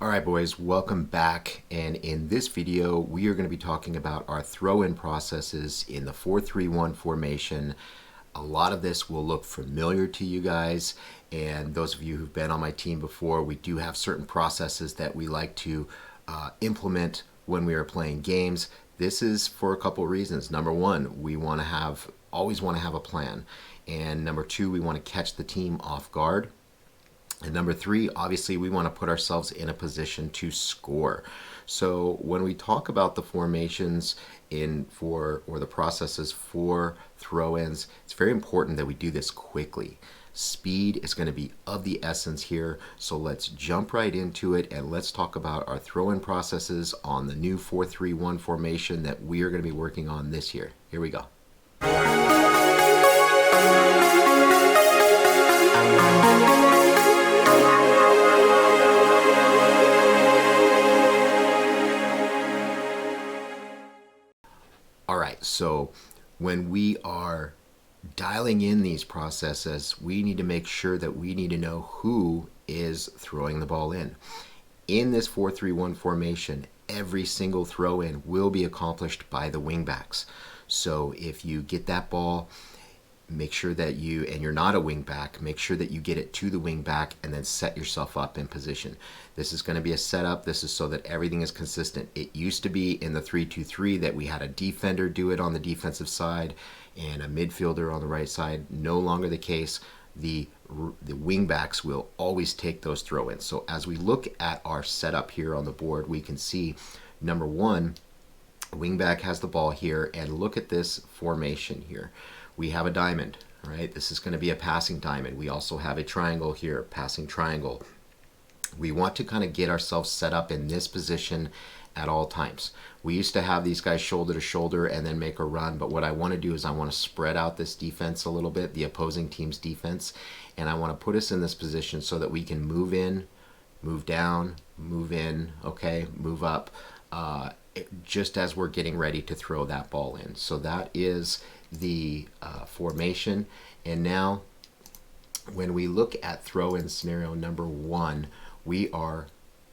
Alright boys, welcome back, and in this video we are going to be talking about our throw-in processes in the 4-3-1 formation. A lot of this will look familiar to you guys, and those of you who've been on my team before, we do have certain processes that we like to implement when we are playing games. This is for a couple reasons. Number one, we always want to have a plan, and number two, we want to catch the team off guard. And number three, obviously, we want to put ourselves in a position to score. So when we talk about the formations or the processes for throw-ins, it's very important that we do this quickly. Speed is going to be of the essence here. So let's jump right into it and let's talk about our throw-in processes on the new 4-3-1 formation that we are going to be working on this year. Here we go. Alright, so when we are dialing in these processes, we need to make sure that we need to know who is throwing the ball in. In this 4-3-1 formation, every single throw in will be accomplished by the wingbacks. So if you get that ball, make sure that and you're not a wing back, make sure that you get it to the wing back and then set yourself up in position. This is going to be a setup. This is so that everything is consistent. It used to be in the 3-2-3 that we had a defender do it on the defensive side and a midfielder on the right side. No longer the case. The wing backs will always take those throw-ins. So as we look at our setup here on the board, we can see number one, wingback has the ball here, and look at this formation here. We have a diamond, right? This is going to be a passing diamond. We also have a triangle here, passing triangle. We want to kind of get ourselves set up in this position at all times. We used to have these guys shoulder to shoulder and then make a run, but what I want to do is I want to spread out this defense a little bit, the opposing team's defense, and I want to put us in this position so that we can move in, move down, move in, okay, move up, just as we're getting ready to throw that ball in. So that is the formation. And now when we look at throw-in scenario number one, we are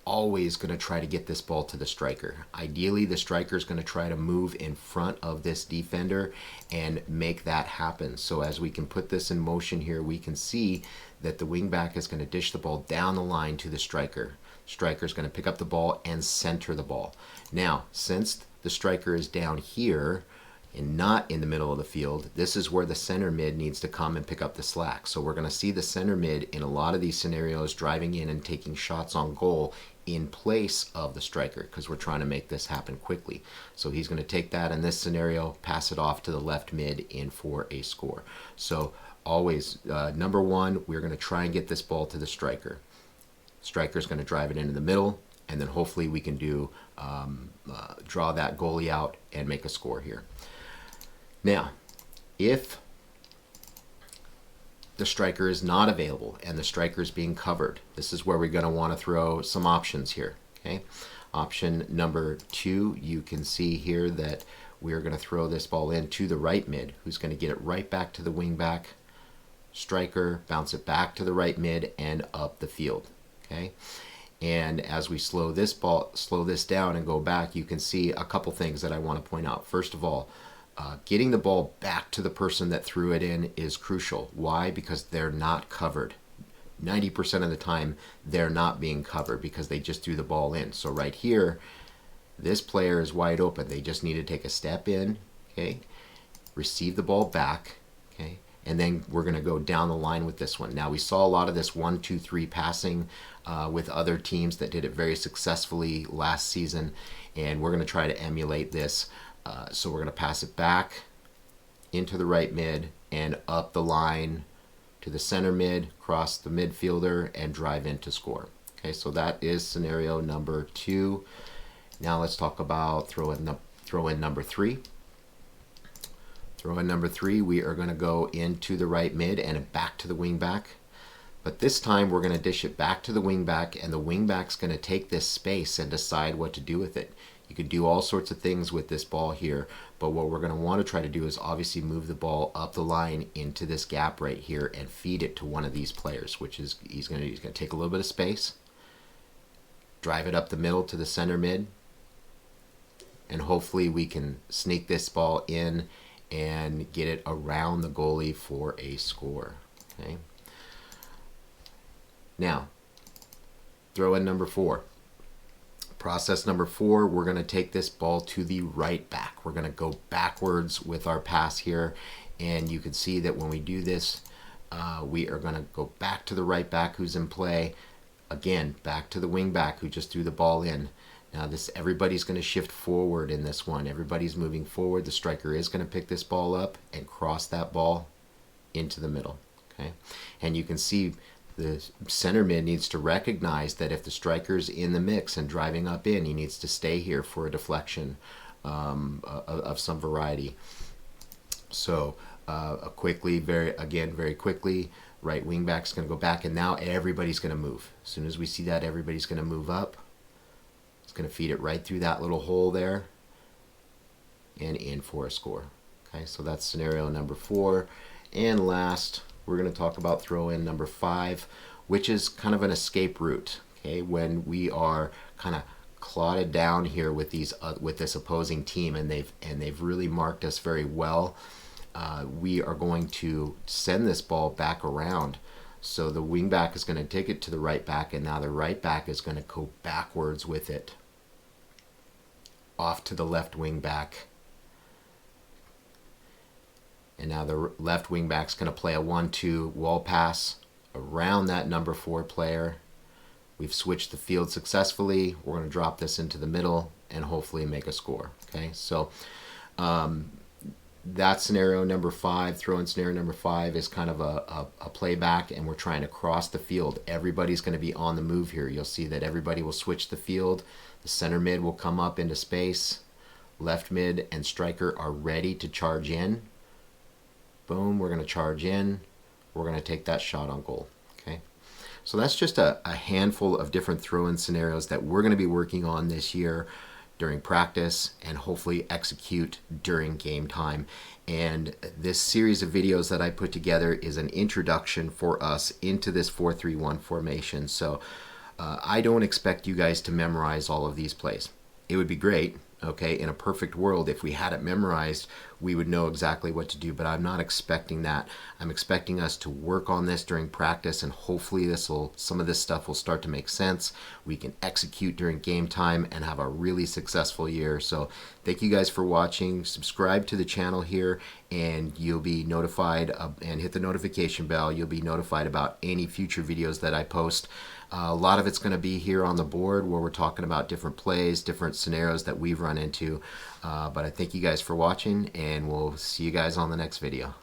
always going to try to get this ball to the striker. Ideally, the striker is going to try to move in front of this defender and make that happen. So as we can put this in motion here, we can see that the wingback is going to dish the ball down the line to the striker. Striker is going to pick up the ball and center the ball. Now, since the striker is down here and not in the middle of the field, this is where the center mid needs to come and pick up the slack. So we're going to see the center mid in a lot of these scenarios driving in and taking shots on goal in place of the striker because we're trying to make this happen quickly. So he's going to take that in this scenario, pass it off to the left mid in for a score. So always, number one, we're going to try and get this ball to the striker. Striker's going to drive it into the middle, and then hopefully we can draw that goalie out and make a score here. Now, if the striker is not available and the striker is being covered, this is where we're going to want to throw some options here. Okay, option number two, you can see here that we're going to throw this ball in to the right mid, who's going to get it right back to the wing back. Striker, bounce it back to the right mid and up the field. Okay, and as we slow this down and go back, you can see a couple things that I want to point out. First of all, getting the ball back to the person that threw it in is crucial. Why? Because they're not covered. 90% of the time, they're not being covered because they just threw the ball in. So right here, this player is wide open. They just need to take a step in, okay, receive the ball back, okay, and then we're going to go down the line with this one. Now, we saw a lot of this 1-2-3 passing with other teams that did it very successfully last season, and we're going to try to emulate this. So we're going to pass it back into the right mid and up the line to the center mid, cross the midfielder, and drive in to score. Okay, so that is scenario number two. Now let's talk about throw in number three. Throw in number three, we are going to go into the right mid and back to the wing back. But this time we're going to dish it back to the wing back, and the wing back's going to take this space and decide what to do with it. You could do all sorts of things with this ball here, but what we're going to want to try to do is obviously move the ball up the line into this gap right here and feed it to one of these players, which is he's going to take a little bit of space, drive it up the middle to the center mid, and hopefully we can sneak this ball in and get it around the goalie for a score. Okay. Now, throw in number 4. Process number 4, we're going to take this ball to the right back. We're going to go backwards with our pass here, and you can see that when we do this, we are going to go back to the right back who's in play, again back to the wing back who just threw the ball in. Now everybody's going to shift forward in this one. Everybody's moving forward. The striker is going to pick this ball up and cross that ball into the middle. Okay, and you can see the center mid needs to recognize that if the striker's in the mix and driving up in, he needs to stay here for a deflection of some variety. So very quickly, right wing back's going to go back, and now everybody's going to move. As soon as we see that, everybody's going to move up. It's going to feed it right through that little hole there and in for a score. Okay, so that's scenario number 4. And last, we're going to talk about throw in number 5, which is kind of an escape route. Okay, when we are kind of clotted down here with this opposing team, and they've really marked us very well. We are going to send this ball back around. So the wing back is going to take it to the right back, and now the right back is going to go backwards with it off to the left wing back. And now the left wing back's going to play a 1-2 wall pass around that number 4 player. We've switched the field successfully. We're going to drop this into the middle and hopefully make a score. Okay, so that's scenario number 5. Throw in scenario number 5 is kind of a playback, and we're trying to cross the field. Everybody's going to be on the move here. You'll see that everybody will switch the field. The center mid will come up into space. Left mid and striker are ready to charge in. Boom, we're going to charge in. We're going to take that shot on goal. Okay, so that's just a handful of different throw-in scenarios that we're going to be working on this year during practice and hopefully execute during game time. And this series of videos that I put together is an introduction for us into this 4-3-1 formation. So I don't expect you guys to memorize all of these plays. It would be great. Okay, in a perfect world, if we had it memorized, we would know exactly what to do, but I'm not expecting that. I'm expecting us to work on this during practice, and hopefully some of this stuff will start to make sense. We can execute during game time and have a really successful year. So thank you guys for watching. Subscribe to the channel here, and you'll be notified, and hit the notification bell. You'll be notified about any future videos that I post. A lot of it's going to be here on the board where we're talking about different plays, different scenarios that we've run into. But I thank you guys for watching, and we'll see you guys on the next video.